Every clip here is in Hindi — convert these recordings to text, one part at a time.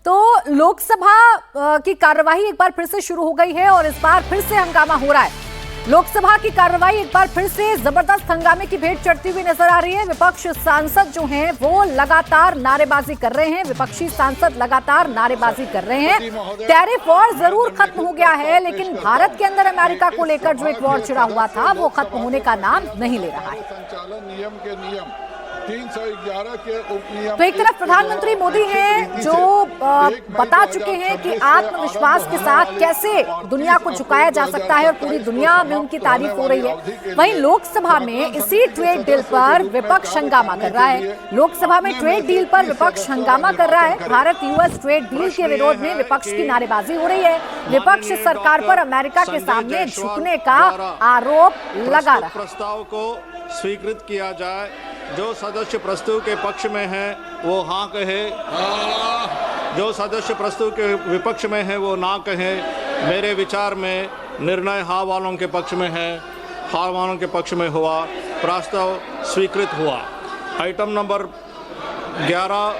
तो लोकसभा की कार्यवाही एक बार फिर से शुरू हो गई है और इस बार फिर से हंगामा हो रहा है। लोकसभा की कार्यवाही एक बार फिर से जबरदस्त हंगामे की भेंट चढ़ती हुई नजर आ रही है। विपक्ष सांसद जो हैं वो लगातार नारेबाजी कर रहे हैं, विपक्षी सांसद लगातार नारेबाजी कर रहे हैं। टैरिफ वॉर जरूर खत्म हो गया है, लेकिन भारत के अंदर अमेरिका को लेकर जो एक वॉर छिड़ा हुआ था वो खत्म होने का नाम नहीं ले रहा है। संचालन नियम के नियम 311 के उपनियम। तो एक तरफ प्रधानमंत्री मोदी हैं जो बता चुके हैं कि आत्मविश्वास के साथ कैसे दुनिया को झुकाया जा सकता है और पूरी दुनिया में उनकी तारीफ हो रही है। वहीं लोकसभा में इसी ट्रेड डील पर विपक्ष हंगामा कर रहा है। लोकसभा में ट्रेड डील पर विपक्ष हंगामा कर रहा है। भारत यूएस ट्रेड डील के विरोध में विपक्ष की नारेबाजी हो रही है। विपक्ष सरकार पर अमेरिका के सामने झुकने का आरोप लगा रहा है। प्रस्ताव को स्वीकृत किया जाए। जो सदस्य प्रस्ताव के पक्ष में है वो हाँ कहे, जो सदस्य प्रस्ताव के विपक्ष में है वो ना कहे। मेरे विचार में निर्णय हाँ वालों के पक्ष में है, हाँ वालों के पक्ष में हुआ, प्रस्ताव स्वीकृत हुआ। आइटम नंबर 11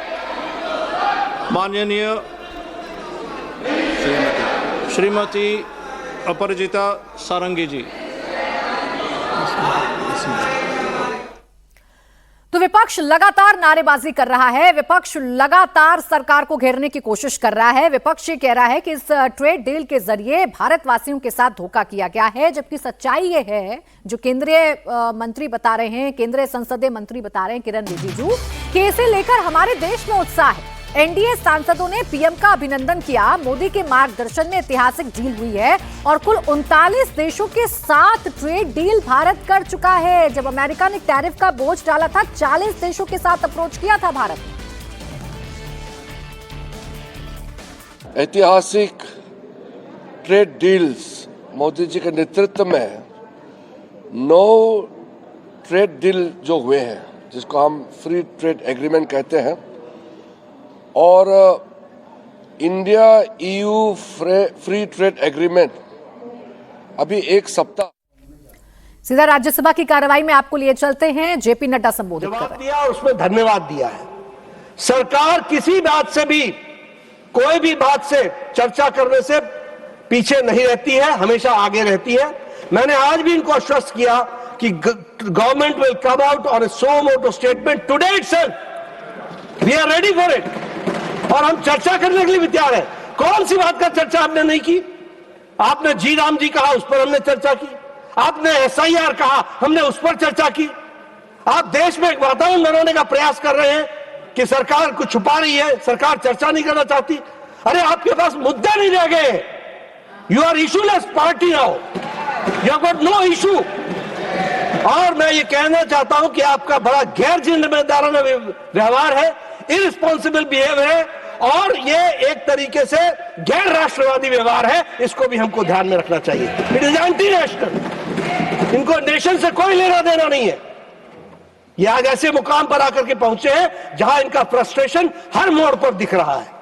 माननीय श्रीमती अपराजिता सारंगी जी। तो विपक्ष लगातार नारेबाजी कर रहा है, विपक्ष लगातार सरकार को घेरने की कोशिश कर रहा है। विपक्ष ये कह रहा है कि इस ट्रेड डील के जरिए भारतवासियों के साथ धोखा किया गया है, जबकि सच्चाई ये है जो केंद्रीय मंत्री बता रहे हैं, केंद्रीय संसदीय मंत्री बता रहे हैं किरण रिजिजू, कि इसे लेकर हमारे देश में उत्साह है। एनडीए सांसदों ने पीएम का अभिनंदन किया। मोदी के मार्गदर्शन में ऐतिहासिक डील हुई है और कुल 39 देशों के साथ ट्रेड डील भारत कर चुका है। जब अमेरिका ने टैरिफ का बोझ डाला था, 40 देशों के साथ अप्रोच किया था भारत। ऐतिहासिक ट्रेड डील्स मोदी जी के नेतृत्व में 9 ट्रेड डील जो हुए हैं, जिसको हम फ्री ट्रेड एग्रीमेंट कहते हैं, और India EU free trade agreement अभी एक सप्ताह। सीधा राज्यसभा की कार्रवाई में आपको लिए चलते हैं। जेपी नड्डा संबोधित कर रहे हैं। दिया, उसमें धन्यवाद दिया है। सरकार किसी बात से भी, कोई भी बात से चर्चा करने से पीछे नहीं रहती है, हमेशा आगे रहती है। मैंने आज भी इनको आश्वस्त किया कि government will come out on a suo motu statement today itself. We are ready for it और हम चर्चा करने के लिए भी तैयार है। कौन सी बात का चर्चा आपने नहीं की? आपने जी राम जी कहा, उस पर हमने चर्चा की। आपने एसआईआर कहा, हमने उस पर चर्चा की। आप देश में एक वातावरण बनाने का प्रयास कर रहे हैं कि सरकार कुछ छुपा रही है, सरकार चर्चा नहीं करना चाहती। अरे आपके पास मुद्दे नहीं रह गए। You are issueless party now, you have got no issue. और मैं ये कहना चाहता हूं कि आपका बड़ा गैर जिम्मेदाराना व्यवहार है, इररिस्पॉन्सिबल बिहेवियर है और ये एक तरीके से गैर राष्ट्रवादी व्यवहार है। इसको भी हमको ध्यान में रखना चाहिए। It is anti national. इनको नेशन से कोई लेना देना नहीं है। ये आज ऐसे मुकाम पर आकर के पहुंचे हैं जहां इनका फ्रस्ट्रेशन हर मोड़ पर दिख रहा है।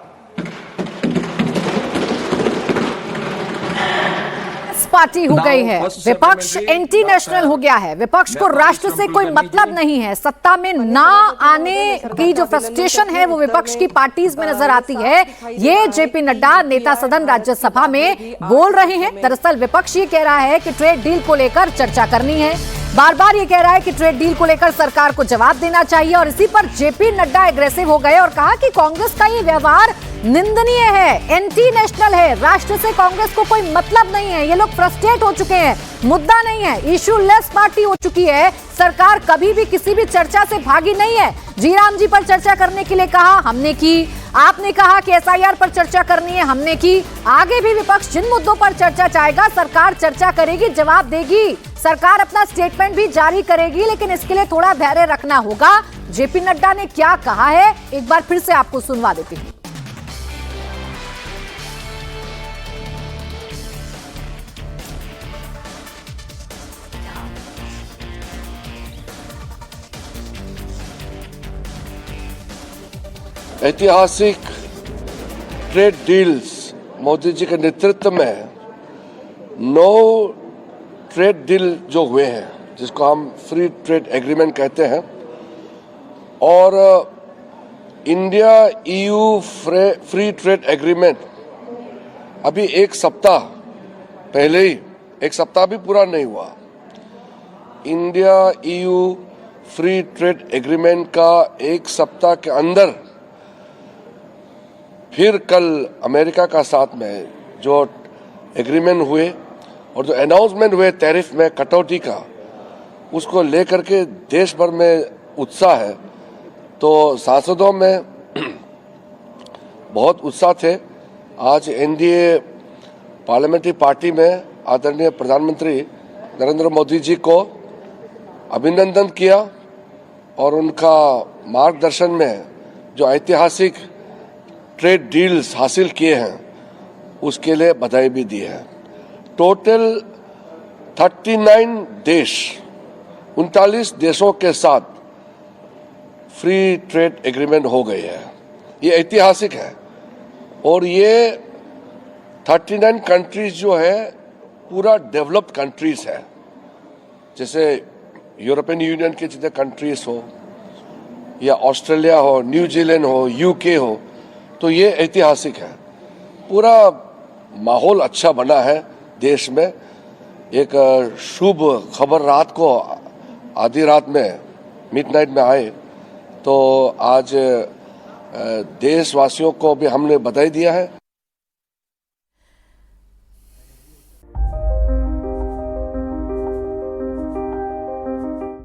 पार्टी हो गई है, विपक्ष एंटी नेशनल हो गया है। विपक्ष को राष्ट्र से कोई मतलब नहीं है। सत्ता में ना आने की जो फ्रस्ट्रेशन है वो विपक्ष की पार्टीज में नजर आती है। ये जेपी नड्डा, नेता सदन राज्यसभा में बोल रहे हैं। दरअसल विपक्ष ये कह रहा है कि ट्रेड डील को लेकर चर्चा करनी है। बार बार ये कह रहा है कि ट्रेड डील को लेकर सरकार को जवाब देना चाहिए और इसी पर जेपी नड्डा एग्रेसिव हो गए और कहा कि कांग्रेस का ये व्यवहार निंदनीय है, एंटी नेशनल है। राष्ट्र से कांग्रेस को कोई मतलब नहीं है। ये लोग फ्रस्ट्रेट हो चुके हैं, मुद्दा नहीं है, इशू लेस पार्टी हो चुकी है। सरकार कभी भी किसी भी चर्चा से भागी नहीं है। जी राम जी पर चर्चा करने के लिए कहा, हमने की। आपने कहा कि एसआईआर पर चर्चा करनी है, हमने की। आगे भी विपक्ष जिन मुद्दों पर चर्चा चाहेगा, सरकार चर्चा करेगी, जवाब देगी। सरकार अपना स्टेटमेंट भी जारी करेगी, लेकिन इसके लिए थोड़ा धैर्य रखना होगा। जेपी नड्डा ने क्या कहा है, एक बार फिर से आपको सुनवा देती हूँ। ऐतिहासिक ट्रेड डील्स मोदी जी के नेतृत्व में 9 ट्रेड डील जो हुए हैं, जिसको हम फ्री ट्रेड एग्रीमेंट कहते हैं, और India EU free trade agreement अभी एक सप्ताह पहले ही, एक सप्ताह भी पूरा नहीं हुआ, India EU free trade agreement का एक सप्ताह के अंदर फिर कल अमेरिका का साथ में जो एग्रीमेंट हुए और जो अनाउंसमेंट हुए टैरिफ में कटौती का, उसको लेकर के देश भर में उत्साह है। तो सांसदों में बहुत उत्साह थे। आज एनडीए पार्लियामेंट्री पार्टी में आदरणीय प्रधानमंत्री नरेंद्र मोदी जी को अभिनंदन किया और उनका मार्गदर्शन में जो ऐतिहासिक ट्रेड डील्स हासिल किए हैं उसके लिए बधाई भी दी है। टोटल 39 देश, 39 देशों के साथ फ्री ट्रेड एग्रीमेंट हो गए हैं। ये ऐतिहासिक है और ये 39 कंट्रीज जो है पूरा डेवलप्ड कंट्रीज है, जैसे यूरोपियन यूनियन के जितने कंट्रीज हो या ऑस्ट्रेलिया हो, न्यूजीलैंड हो, यूके हो, तो ये ऐतिहासिक है। पूरा माहौल अच्छा बना है देश में। एक शुभ खबर रात को आधी रात में मिडनाइट में आए, तो आज देशवासियों को भी हमने बधाई दिया है